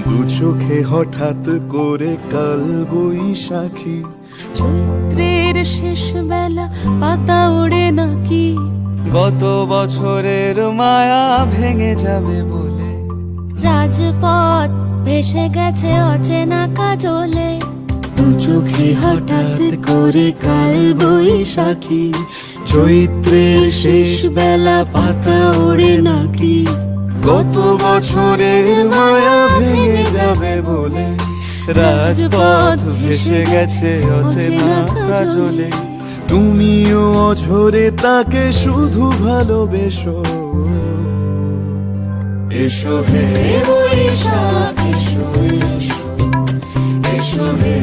দু চোখে হঠাৎ করে কাল বৈশাখী, চৈত্রের শেষ বেলা পাতা ওড়ে নাকি, গত বছরের মায়া ভেঙে যাবে বলে, রাজপথ ভেসে গেছে অচেনা কাজলে। দু চোখে হঠাৎ করে কাল বৈশাখী, চৈত্রের শেষ বেলা পাতা ওড়ে নাকি, গত বছরের মায়া ভেঙে যাবে বলে, রাজপথ ভেসে গেছে অচেনা কাজলে। তুমিও অঝরে তাকে শুধু ভালোবেসো, এসো হে বৈশাখ এসো, এসো, এসো হে